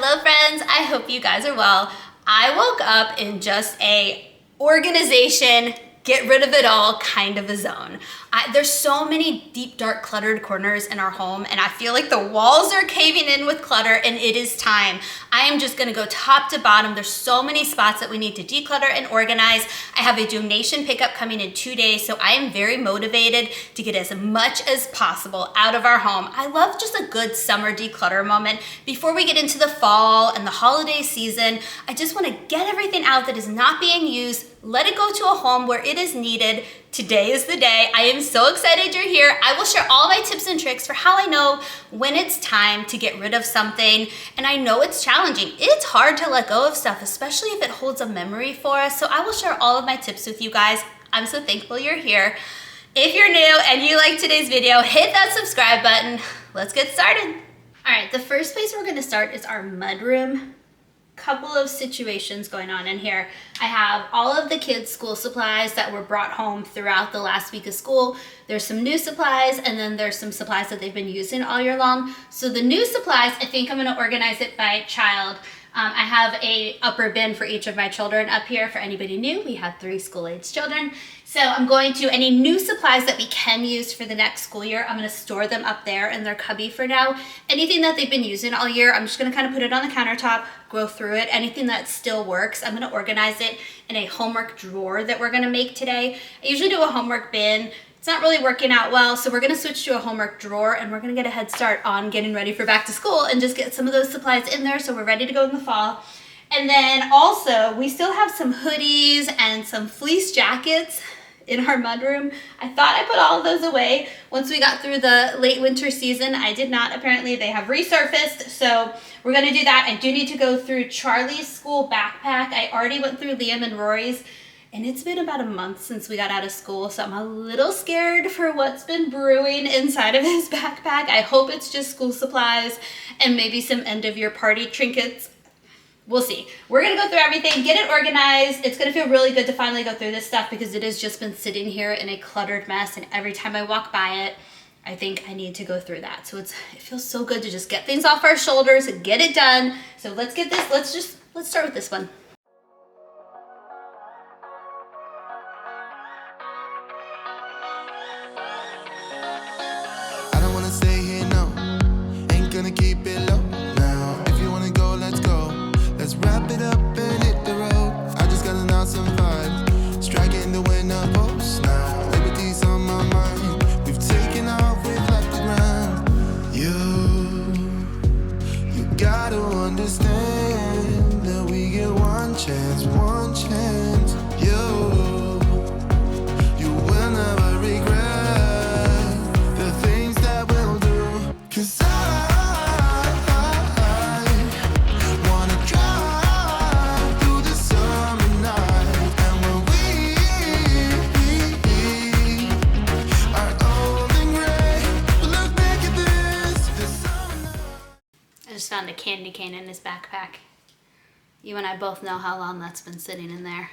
Hello friends, I hope you guys are well. I woke up in just a organization, get rid of it all kind of a zone. There's so many deep, dark, cluttered corners in our home, and I feel like the walls are caving in with clutter, and it is time. I am just gonna go top to bottom. There's so many spots that we need to declutter and organize. I have a donation pickup coming in 2 days, so I am very motivated to get as much as possible out of our home. I love just a good summer declutter moment. Before we get into the fall and the holiday season, I just wanna get everything out that is not being used, let it go to a home where it is needed. Today is the day. I am so excited you're here. I will share all my tips and tricks for how I know when it's time to get rid of something. And I know it's challenging. It's hard to let go of stuff, especially if it holds a memory for us. So I will share all of my tips with you guys. I'm so thankful you're here. If you're new and you like today's video, hit that subscribe button. Let's get started. All right, the first place we're gonna start is our mudroom. Couple of situations going on in here. I have all of the kids' school supplies that were brought home throughout the last week of school. There's some new supplies, and then there's some supplies that they've been using all year long. So the new supplies, I think I'm gonna organize it by child. I have a upper bin for each of my children up here. For anybody new, we have 3 school-aged children. So I'm going to, any new supplies that we can use for the next school year, I'm gonna store them up there in their cubby for now. Anything that they've been using all year, I'm just gonna kind of put it on the countertop, go through it. Anything that still works, I'm gonna organize it in a homework drawer that we're gonna make today. I usually do a homework bin. It's not really working out well, so we're gonna switch to a homework drawer, and we're gonna get a head start on getting ready for back to school and just get some of those supplies in there so we're ready to go in the fall. And then also, we still have some hoodies and some fleece jackets in our mudroom. I thought I put all of those away once we got through the late winter season. I did not. Apparently they have resurfaced, so we're gonna do that. I do need to go through Charlie's school backpack. I already went through Liam and Rory's, and it's been about a month since we got out of school, so I'm a little scared for what's been brewing inside of his backpack. I hope it's just school supplies and maybe some end of year party trinkets. We'll see. We're gonna go through everything, get it organized. It's gonna feel really good to finally go through this stuff because it has just been sitting here in a cluttered mess, and every time I walk by it, I think I need to go through that. So it feels so good to just get things off our shoulders and get it done. So let's get this, let's start with this one. Found a candy cane in his backpack. You and I both know how long that's been sitting in there.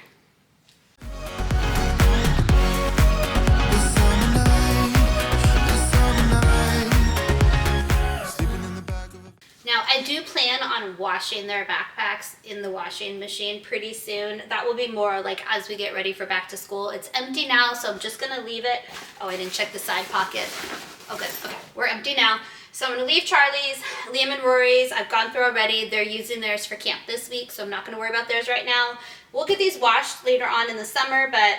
Now, I do plan on washing their backpacks in the washing machine pretty soon. That will be more like as we get ready for back to school. It's empty now, so I'm just gonna leave it. Oh, I didn't check the side pocket. Oh, good. Okay, we're empty now. So I'm gonna leave Charlie's, Liam and Rory's. I've gone through already. They're using theirs for camp this week, so I'm not gonna worry about theirs right now. We'll get these washed later on in the summer, but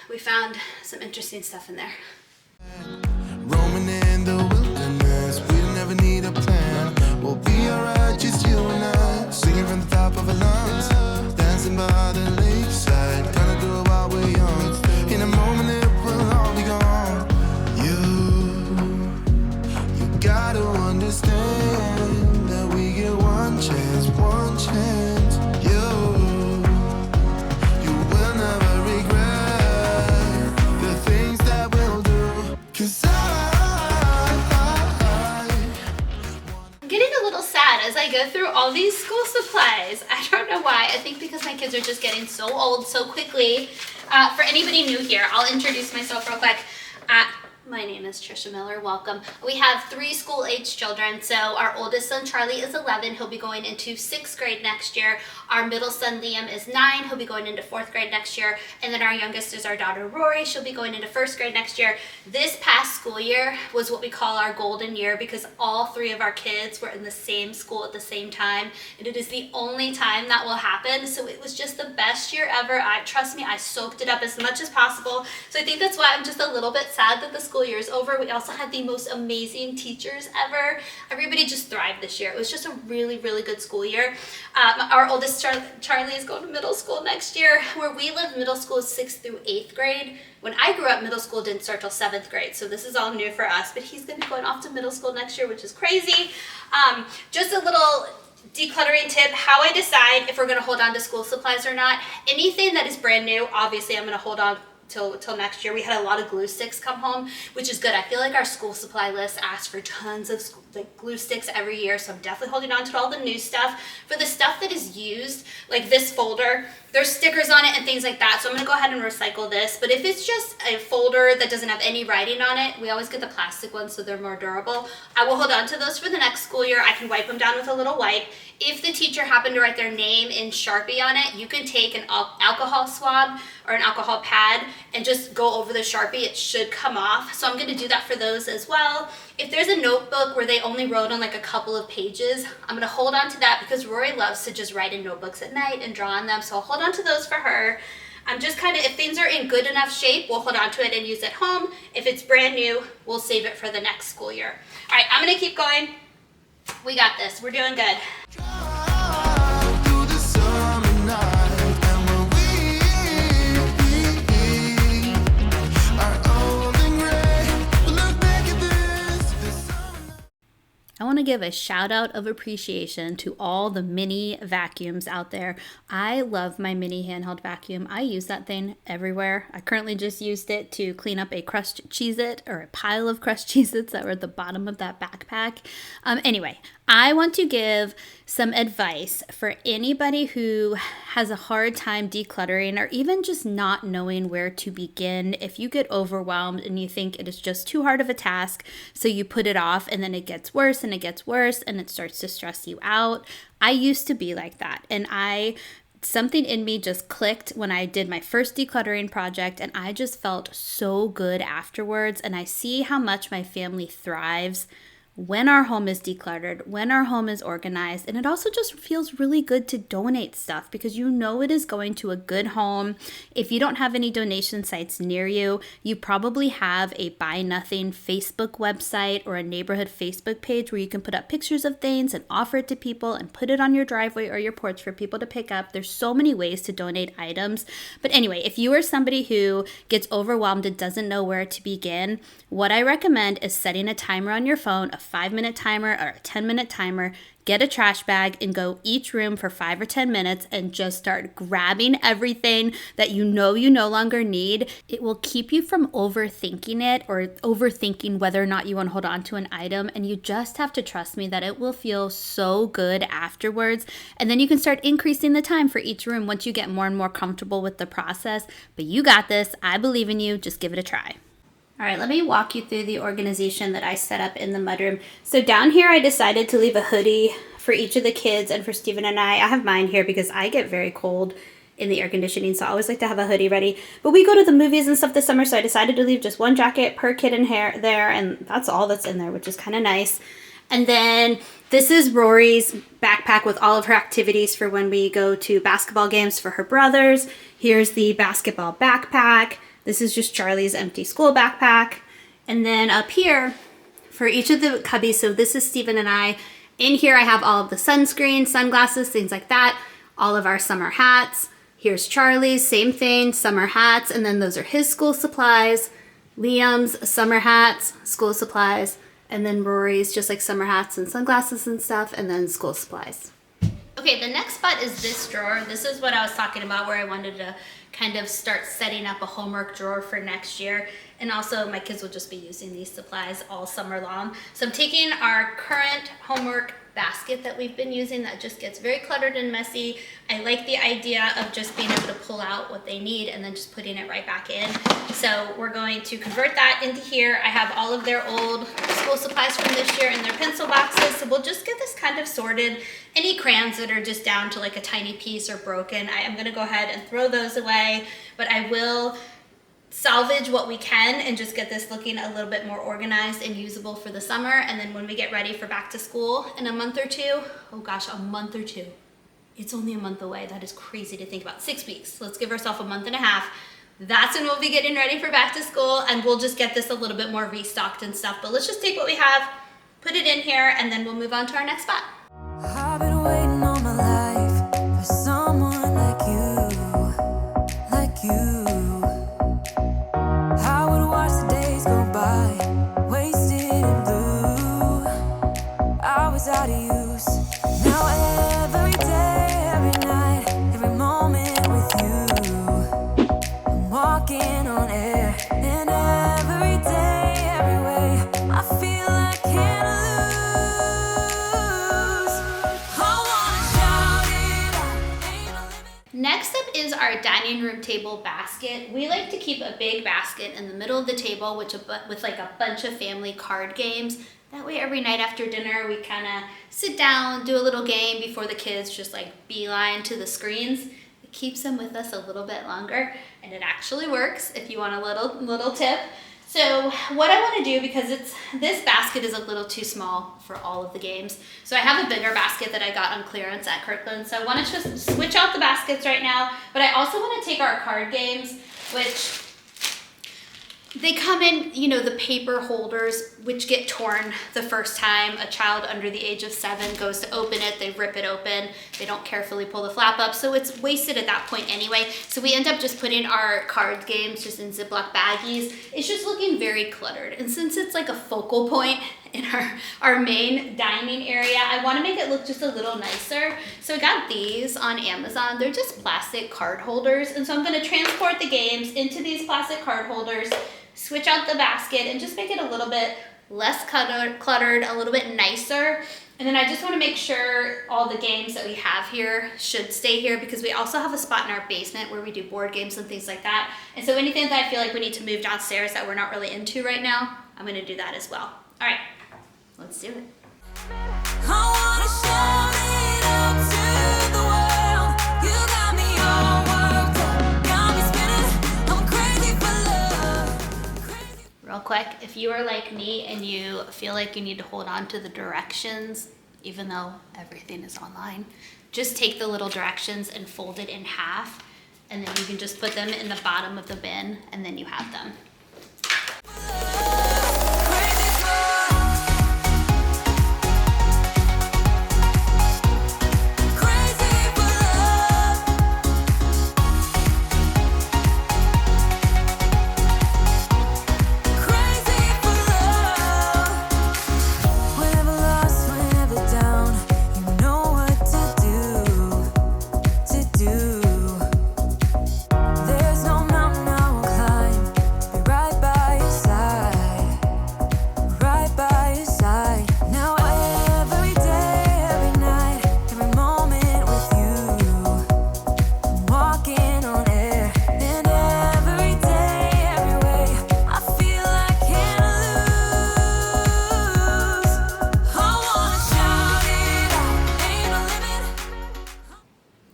we found some interesting stuff in there. Roaming in the wilderness, we never need a plan. We'll be alright, just you and I. Singing from the top of our lungs, dancing by the lakeside. Gonna do it while we're young. In a moment it will all be gone. You gotta understand that we get one chance, one chance. You will never regret the things that we'll do. 'Cause I'm getting a little sad as I go through all these school supplies. I don't know why. I think because my kids are just getting so old so quickly. For anybody new here, I'll introduce myself real quick. My name is Trisha Miller. Welcome. We have 3 school-age children. So our oldest son, Charlie, is 11. He'll be going into 6th grade next year. Our middle son, Liam, is 9. He'll be going into 4th grade next year. And then our youngest is our daughter, Rory. She'll be going into 1st grade next year. This past school year was what we call our golden year because all 3 of our kids were in the same school at the same time. And it is the only time that will happen. So it was just the best year ever. Trust me, I soaked it up as much as possible. So I think that's why I'm just a little bit sad that the school year is over. We also had the most amazing teachers ever. Everybody just thrived this year. It was just a really, really good school year. Our oldest Charlie is going to middle school next year. Where we live, middle school is 6th through 8th grade. When I grew up, middle school didn't start till 7th grade, so this is all new for us. But he's going to be going off to middle school next year, which is crazy. Just a little decluttering tip, how I decide if we're going to hold on to school supplies or not. Anything that is brand new, obviously I'm going to hold on till next year. We had a lot of glue sticks come home, which is good. I feel like our school supply list asks for tons of glue sticks every year, so I'm definitely holding on to all the new stuff. For the stuff that is used, like this folder, there's stickers on it and things like that, so I'm going to go ahead and recycle this. But if it's just a folder that doesn't have any writing on it, we always get the plastic ones so they're more durable. I will hold on to those for the next school year. I can wipe them down with a little wipe. If the teacher happened to write their name in Sharpie on it, you can take an alcohol swab or an alcohol pad and just go over the Sharpie. It should come off. So I'm going to do that for those as well. If there's a notebook where they only wrote on like a couple of pages, I'm going to hold on to that because Rory loves to just write in notebooks at night and draw on them. So I'll hold on to those for her. I'm just kind of, if things are in good enough shape, we'll hold on to it and use it home. If it's brand new, we'll save it for the next school year. All right, I'm going to keep going. We got this. We're doing good. Through the summer night, and when we are old and gray, we'll look back at this summer night. I want to give a shout out of appreciation to all the mini vacuums out there. I love my mini handheld vacuum. I use that thing everywhere. I currently just used it to clean up a crushed Cheez-It or a pile of crushed Cheez-Its that were at the bottom of that backpack. Anyway, I want to give some advice for anybody who has a hard time decluttering or even just not knowing where to begin. If you get overwhelmed and you think it is just too hard of a task, so you put it off and then it gets worse and it gets worse and it starts to stress you out. I used to be like that, and something in me just clicked when I did my first decluttering project, and I just felt so good afterwards. And I see how much my family thrives when our home is decluttered, when our home is organized. And it also just feels really good to donate stuff because you know it is going to a good home. If you don't have any donation sites near you, you probably have a Buy Nothing Facebook website or a neighborhood Facebook page where you can put up pictures of things and offer it to people and put it on your driveway or your porch for people to pick up. There's so many ways to donate items. But anyway, if you are somebody who gets overwhelmed and doesn't know where to begin, what I recommend is setting a timer on your phone, a 5-minute timer or a 10-minute timer. Get a trash bag and go each room for 5 or 10 minutes and just start grabbing everything that you know you no longer need. It will keep you from overthinking it or overthinking whether or not you want to hold on to an item. And you just have to trust me that it will feel so good afterwards. And then you can start increasing the time for each room once you get more and more comfortable with the process. But you got this. I believe in you. Just give it a try. All right, let me walk you through the organization that I set up in the mudroom. So down here, I decided to leave a hoodie for each of the kids and for Steven and I. I have mine here because I get very cold in the air conditioning, so I always like to have a hoodie ready. But we go to the movies and stuff this summer, so I decided to leave just one jacket per kid in here there, and that's all that's in there, which is kind of nice. And then this is Rory's backpack with all of her activities for when we go to basketball games for her brothers. Here's the basketball backpack. This is just Charlie's empty school backpack. And then up here, for each of the cubbies, so this is Steven and I. In here I have all of the sunscreen, sunglasses, things like that. All of our summer hats. Here's Charlie's, same thing, summer hats. And then those are his school supplies. Liam's summer hats, school supplies. And then Rory's just like summer hats and sunglasses and stuff. And then school supplies. Okay, the next spot is this drawer. This is what I was talking about where I wanted to kind of start setting up a homework drawer for next year. And also my kids will just be using these supplies all summer long. So I'm taking our current homework basket that we've been using that just gets very cluttered and messy. I like the idea of just being able to pull out what they need and then just putting it right back in. So we're going to convert that into here. I have all of their old school supplies from this year in their pencil boxes. So we'll just get this kind of sorted. Any crayons that are just down to like a tiny piece or broken, I am gonna go ahead and throw those away, but I will salvage what we can and just get this looking a little bit more organized and usable for the summer. And then when we get ready for back to school in a month or two, oh gosh, a month or two. It's only a month away. That is crazy to think about. 6 weeks. Let's give ourselves a month and a half. That's when we'll be getting ready for back to school, and we'll just get this a little bit more restocked and stuff. But let's just take what we have, put it in here, and then we'll move on to our next spot. I've been waiting all my life for someone like you, like you. I would watch the days go by, wasted in blue. I was out of use. Now every day, every night, every moment with you, I'm walking on air. And every day, every way, I feel I can't lose. I wanna shout it out, ain't no limit. Next up is our dining room table basket. We like to keep a big basket in the middle of the table with like a bunch of family card games. That way every night after dinner we kind of sit down, do a little game before the kids just like beeline to the screens. It keeps them with us a little bit longer, and it actually works if you want a little tip. So what I want to do, because this basket is a little too small for all of the games, so I have a bigger basket that I got on clearance at Kirkland. So I want to just switch out the baskets right now, but I also want to take our card games, which they come in, you know, the paper holders, which get torn the first time a child under the age of 7 goes to open it. They rip it open. They don't carefully pull the flap up, so it's wasted at that point anyway. So we end up just putting our card games just in Ziploc baggies. It's just looking very cluttered. And since it's like a focal point in our main dining area, I want to make it look just a little nicer. So I got these on Amazon. They're just plastic card holders. And so I'm going to transport the games into these plastic card holders, switch out the basket, and just make it a little bit less cluttered, a little bit nicer. And then I just want to make sure all the games that we have here should stay here, because we also have a spot in our basement where we do board games and things like that. And so anything that I feel like we need to move downstairs that we're not really into right now, I'm going to do that as well. All right, let's do it. I wanna shout it out to the world. You got me all worked up, got me spinning. I'm crazy for love. Crazy. Real quick, if you are like me and you feel like you need to hold on to the directions, even though everything is online, just take the little directions and fold it in half, and then you can just put them in the bottom of the bin, and then you have them.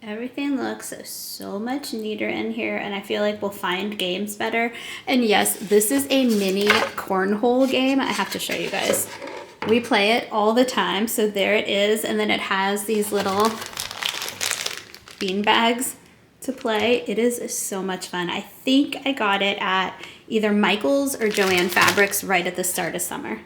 Everything looks so much neater in here, and I feel like we'll find games better. And yes, this is a mini cornhole game. I have to show you guys. We play it all the time, so there it is, and then it has these little bean bags to play. It is so much fun. I think I got it at either Michael's or Joann Fabrics right at the start of summer.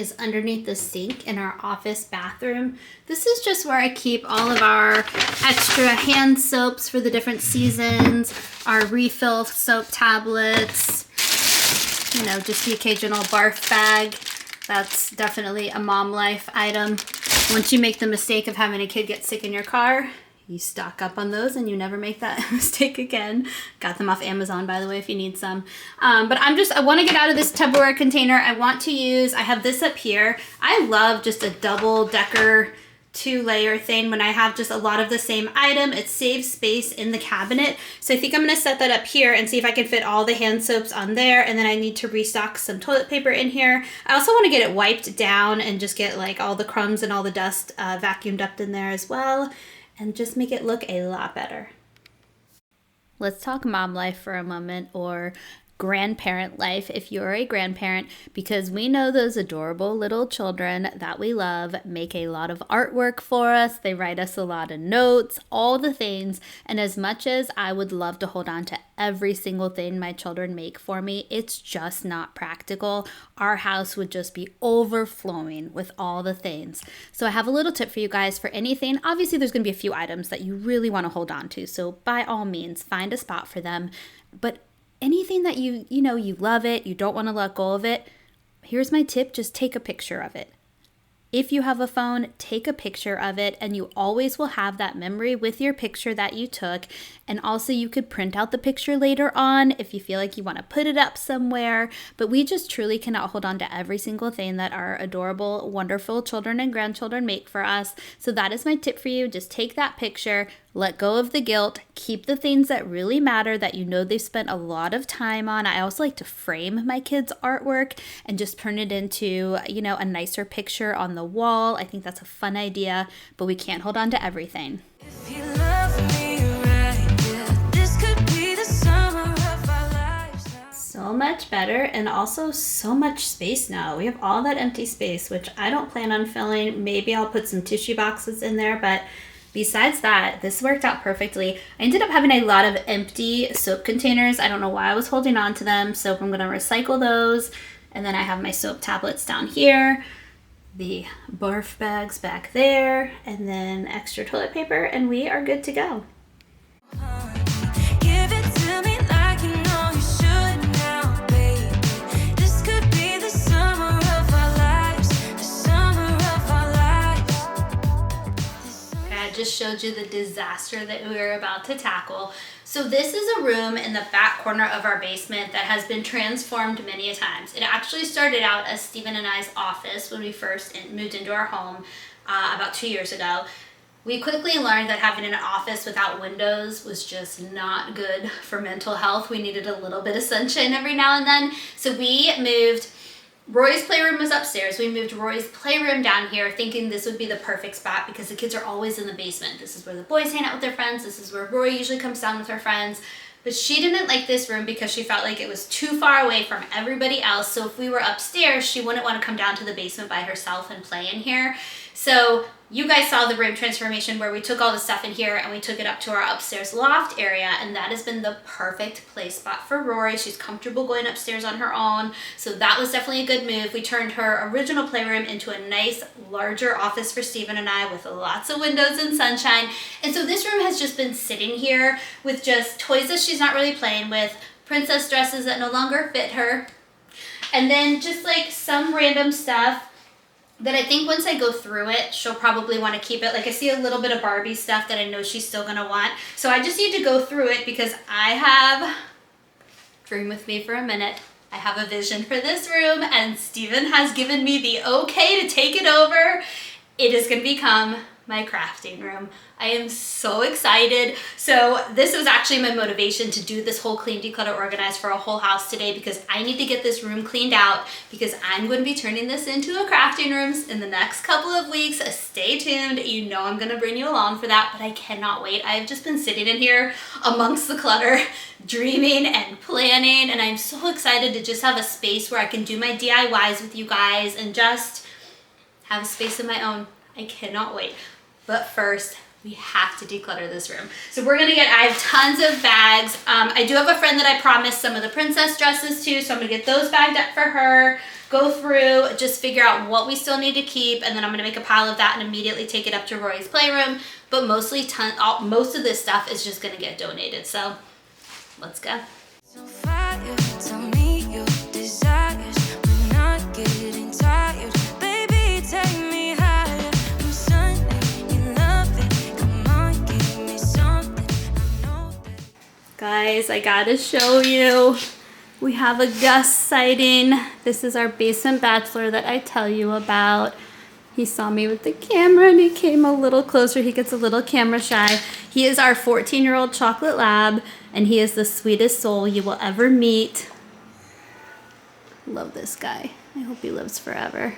is underneath the sink in our office bathroom. This is just where I keep all of our extra hand soaps for the different seasons, our refill soap tablets, you know, just the occasional barf bag. That's definitely a mom life item. Once you make the mistake of having a kid get sick in your car, you stock up on those and you never make that mistake again. Got them off Amazon, by the way, if you need some. But I want to get out of this Tupperware container. I have this up here. I love just a double-decker 2-layer thing. When I have just a lot of the same item, it saves space in the cabinet. So I think I'm going to set that up here and see if I can fit all the hand soaps on there. And then I need to restock some toilet paper in here. I also want to get it wiped down and just get like all the crumbs and all the dust vacuumed up in there as well, and just make it look a lot better. Let's talk mom life for a moment, or grandparent life if you're a grandparent, because we know those adorable little children that we love make a lot of artwork for us. They write us a lot of notes, all the things. And as much as I would love to hold on to every single thing my children make for me, it's just not practical. Our house would just be overflowing with all the things. So I have a little tip for you guys for anything. Obviously, there's going to be a few items that you really want to hold on to. So by all means, find a spot for them. But anything that you love it, you don't want to let go of it, here's my tip: just take a picture of it. If you have a phone, take a picture of it, and you always will have that memory with your picture that you took. And also you could print out the picture later on if you feel like you want to put it up somewhere. But we just truly cannot hold on to every single thing that our adorable, wonderful children and grandchildren make for us. So that is my tip for you. Just take that picture, let go of the guilt, keep the things that really matter that you know they've spent a lot of time on. I also like to frame my kids' artwork and just turn it into, a nicer picture on the wall. I think that's a fun idea, but we can't hold on to everything. If you love me right, yeah, this could be the summer of our lives now. So much better, and also so much space now. We have all that empty space, which I don't plan on filling. Maybe I'll put some tissue boxes in there, but besides that, this worked out perfectly. I ended up having a lot of empty soap containers. I don't know why I was holding on to them, so I'm going to recycle those. And then I have my soap tablets down here, the barf bags back there, and then extra toilet paper, and we are good to go. Give it to me like you know you should now, baby. This could be the summer of our lives, the summer of our lives. Okay, I just showed you the disaster that we were about to tackle. So this is a room in the back corner of our basement that has been transformed many a times. It actually started out as Stephen and I's office when we first moved into our home about 2 years ago. We quickly learned that having an office without windows was just not good for mental health. We needed a little bit of sunshine every now and then. So we moved. Roy's playroom was upstairs. We moved Roy's playroom down here thinking this would be the perfect spot because the kids are always in the basement. This is where the boys hang out with their friends. This is where Roy usually comes down with her friends. But she didn't like this room because she felt like it was too far away from everybody else. So if we were upstairs, she wouldn't want to come down to the basement by herself and play in here. So you guys saw the room transformation where we took all the stuff in here and we took it up to our upstairs loft area, and that has been the perfect play spot for Rory. She's comfortable going upstairs on her own, so that was definitely a good move. We turned her original playroom into a nice, larger office for Stephen and I with lots of windows and sunshine. And so this room has just been sitting here with just toys that she's not really playing with, princess dresses that no longer fit her, and then just like some random stuff that I think once I go through it, she'll probably want to keep it. Like I see a little bit of Barbie stuff that I know she's still gonna want. So I just need to go through it because I have, dream with me for a minute, I have a vision for this room and Stephen has given me the okay to take it over. It is gonna become my crafting room. I am so excited. So this was actually my motivation to do this whole clean, declutter, organize for a whole house today because I need to get this room cleaned out because I'm going to be turning this into a crafting room in the next couple of weeks. Stay tuned. You know I'm going to bring you along for that, but I cannot wait. I've just been sitting in here amongst the clutter, dreaming and planning, and I'm so excited to just have a space where I can do my DIYs with you guys and just have a space of my own. I cannot wait. But first, we have to declutter this room. So I have tons of bags. I do have a friend that I promised some of the princess dresses to, so I'm gonna get those bagged up for her. go through, just figure out what we still need to keep, and then I'm gonna make a pile of that and immediately take it up to Rory's playroom. But most of this stuff is just gonna get donated. So let's go. So fire, tell me your desires. I'm not getting tired. Baby, take me higher. I'm Sunday, you love it. Come on, give me something. I know that. Guys, I gotta show you. We have a Gus sighting. This is our basement bachelor that I tell you about. He saw me with the camera and he came a little closer. He gets a little camera shy. He is our 14-year-old chocolate lab, and he is the sweetest soul you will ever meet. Love this guy. I hope he lives forever.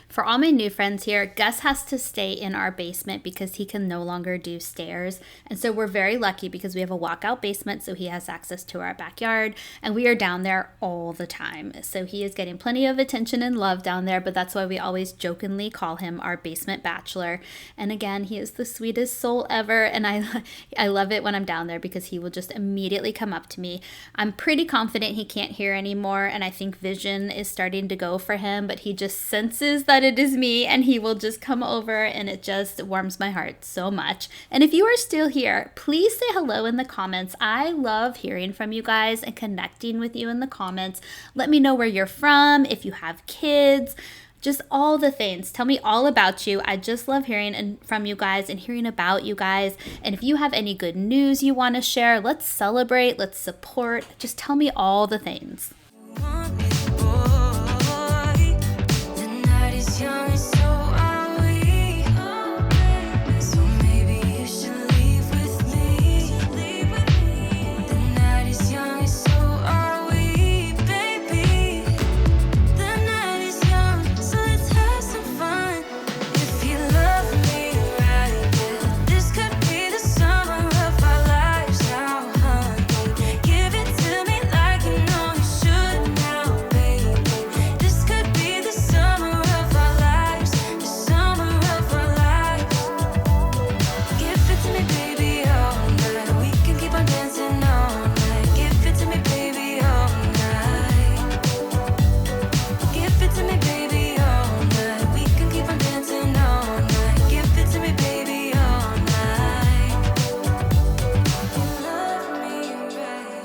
For all my new friends here, Gus has to stay in our basement because he can no longer do stairs. And so we're very lucky because we have a walkout basement, so he has access to our backyard, and we are down there all the time. So he is getting plenty of attention and love down there, but that's why we always jokingly call him our basement bachelor. And again, he is the sweetest soul ever, and I love it when I'm down there because he will just immediately come up to me. I'm pretty confident he can't hear anymore, and I think vision is starting to go for him, but he just senses that it is me, and he will just come over, and it just warms my heart so much. And if you are still here, please say hello in the comments. I love hearing from you guys and connecting with you in the comments. Let me know where you're from, if you have kids, just all the things. Tell me all about you. I just love hearing from you guys and hearing about you guys. And if you have any good news you want to share, let's celebrate, let's support. Just tell me all the things. Want me, boy. The night is young and so are we. So maybe you should leave with me. The night is young and so are we, baby. The night is young, so let's have some fun. If you love me right, yeah, this could be the summer of our lives now, honey. Give it to me like you know you should now, baby. This could be the summer of our lives, the summer of our lives. Give it to me, baby, all night. We can keep on dancing all night. Give it to me, baby, all night. Give it to me, baby, all night. We can keep on dancing all night. Give it to me, baby, all night. You love me right.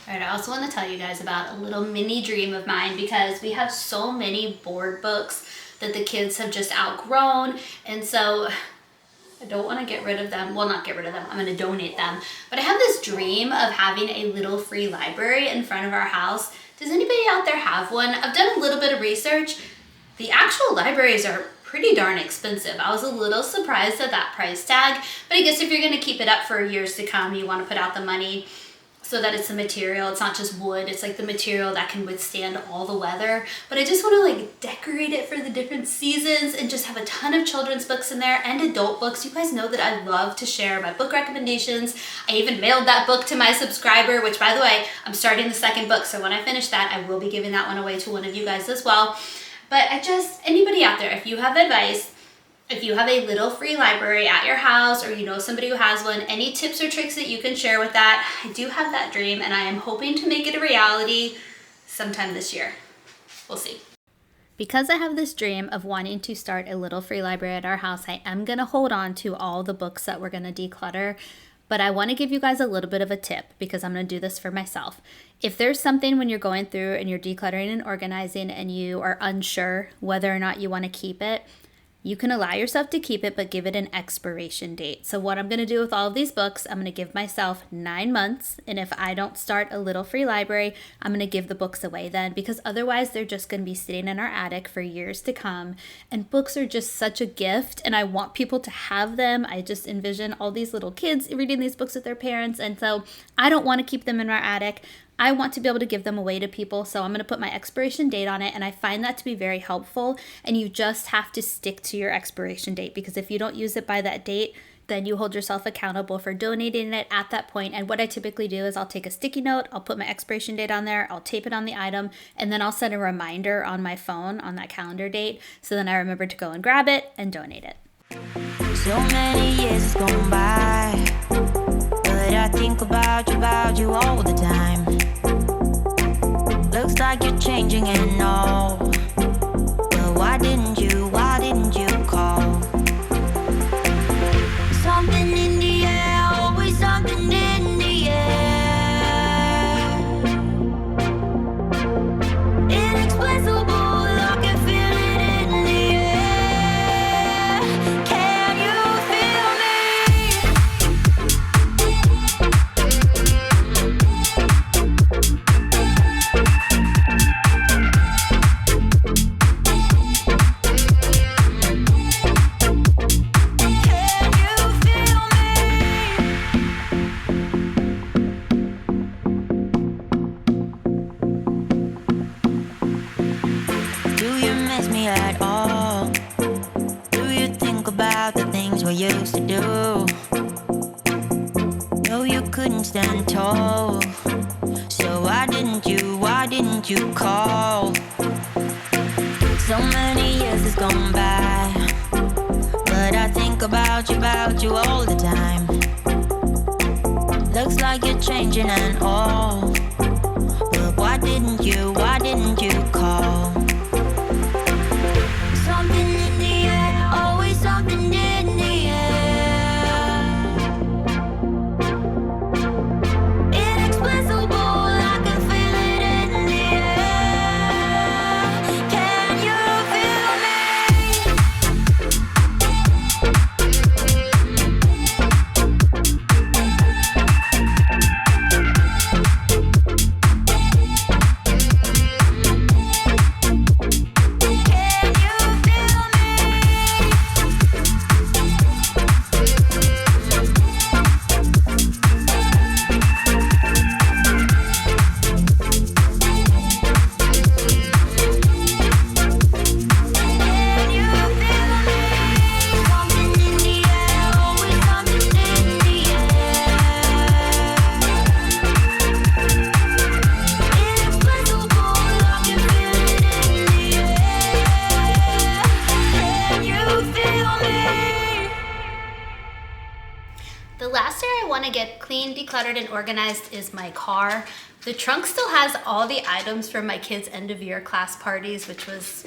All right, I also want to tell you guys about a little mini dream of mine because we have so many board books that the kids have just outgrown, and so I don't want to get rid of them. Well, not get rid of them. I'm going to donate them. But I have this dream of having a little free library in front of our house. Does anybody out there have one? I've done a little bit of research. The actual libraries are pretty darn expensive. I was a little surprised at that price tag, but I guess if you're going to keep it up for years to come, you want to put out the money so that it's a material. It's not just wood. It's like the material that can withstand all the weather. But I just want to like decorate it for the different seasons and just have a ton of children's books in there and adult books. You guys know that I love to share my book recommendations. I even mailed that book to my subscriber, which by the way, I'm starting the second book. So when I finish that, I will be giving that one away to one of you guys as well. But anybody out there, if you have advice, if you have a little free library at your house or you know somebody who has one, any tips or tricks that you can share with that, I do have that dream and I am hoping to make it a reality sometime this year. We'll see. Because I have this dream of wanting to start a little free library at our house, I am going to hold on to all the books that we're going to declutter. But I want to give you guys a little bit of a tip because I'm going to do this for myself. If there's something when you're going through and you're decluttering and organizing and you are unsure whether or not you want to keep it, you can allow yourself to keep it, but give it an expiration date. So what I'm going to do with all of these books, I'm going to give myself 9 months. And if I don't start a little free library, I'm going to give the books away then, because otherwise they're just going to be sitting in our attic for years to come. And books are just such a gift and I want people to have them. I just envision all these little kids reading these books with their parents. And so I don't want to keep them in our attic. I want to be able to give them away to people, so I'm going to put my expiration date on it, and I find that to be very helpful, and you just have to stick to your expiration date, because if you don't use it by that date, then you hold yourself accountable for donating it at that point. And what I typically do is I'll take a sticky note, I'll put my expiration date on there, I'll tape it on the item, and then I'll set a reminder on my phone on that calendar date, so then I remember to go and grab it and donate it. So many years has gone by, but I think about you all the time. Looks like you're changing and all. But why didn't you call? Something in the air, always something in the air. Inexplicable, I can feel it in the air. Can you feel me? At all? Do you think about the things we used to do? No, you couldn't stand tall. So why didn't you call? So many years has gone by, but I think about you all the time. Looks like you're changing and all. But why didn't you call? Something in the air, always something in the air. Inexplicable, I can feel it in the air. Can you feel me? The last area I want to get clean, decluttered, and organized is my car. The trunk still has all the items from my kids' end of year class parties, which was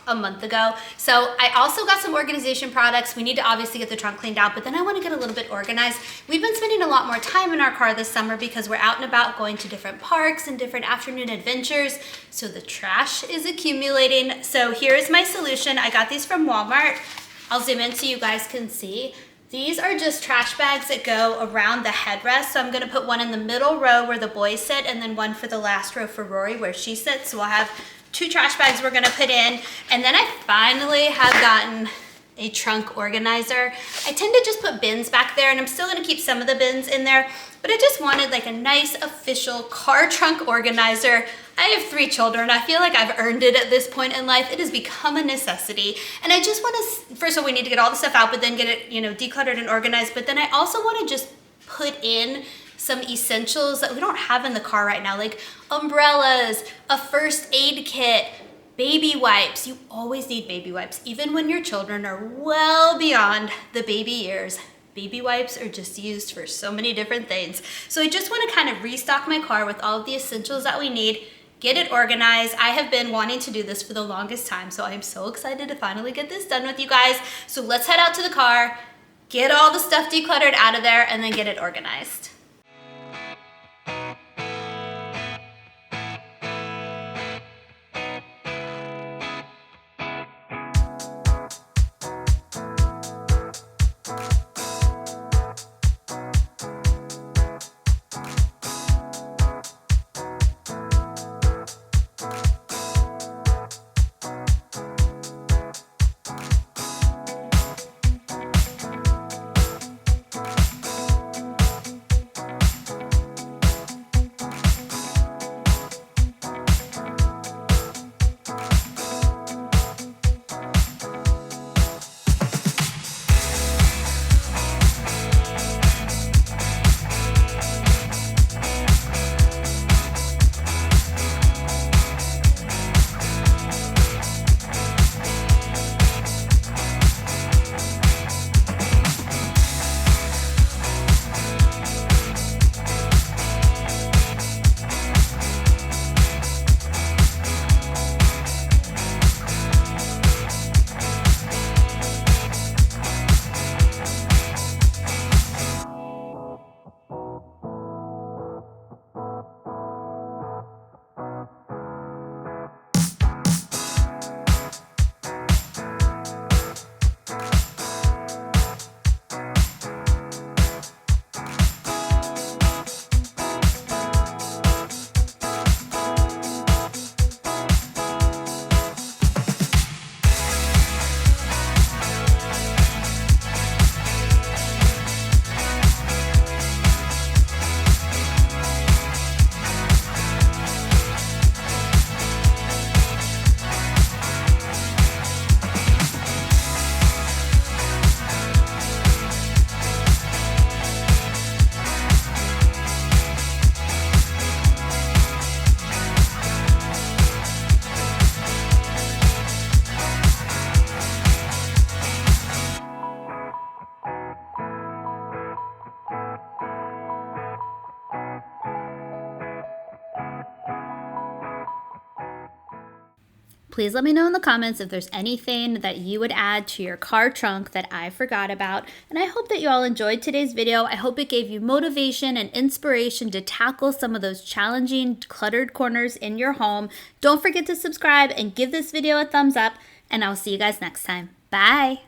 a month ago. So I also got some organization products. We need to obviously get the trunk cleaned out, but then I want to get a little bit organized. We've been spending a lot more time in our car this summer because we're out and about going to different parks and different afternoon adventures. So the trash is accumulating. So here's my solution. I got these from Walmart. I'll zoom in so you guys can see. These are just trash bags that go around the headrest. So I'm gonna put one in the middle row where the boys sit and then one for the last row for Rory where she sits. So we'll have 2 trash bags we're gonna put in. And then I finally have gotten a trunk organizer. I tend to just put bins back there and I'm still gonna keep some of the bins in there, but I just wanted like a nice official car trunk organizer. I have 3 children. I feel like I've earned it at this point in life. It has become a necessity. And I just wanna, first of all, we need to get all the stuff out, but then get it, decluttered and organized. But then I also wanna just put in some essentials that we don't have in the car right now, like umbrellas, a first aid kit, baby wipes. You always need baby wipes, even when your children are well beyond the baby years. Baby wipes are just used for so many different things. So I just want to kind of restock my car with all of the essentials that we need, get it organized. I have been wanting to do this for the longest time, so I'm so excited to finally get this done with you guys. So let's head out to the car, get all the stuff decluttered out of there, and then get it organized. please let me know in the comments if there's anything that you would add to your car trunk that I forgot about. And I hope that you all enjoyed today's video. I hope it gave you motivation and inspiration to tackle some of those challenging cluttered corners in your home. Don't forget to subscribe and give this video a thumbs up, and I'll see you guys next time. Bye!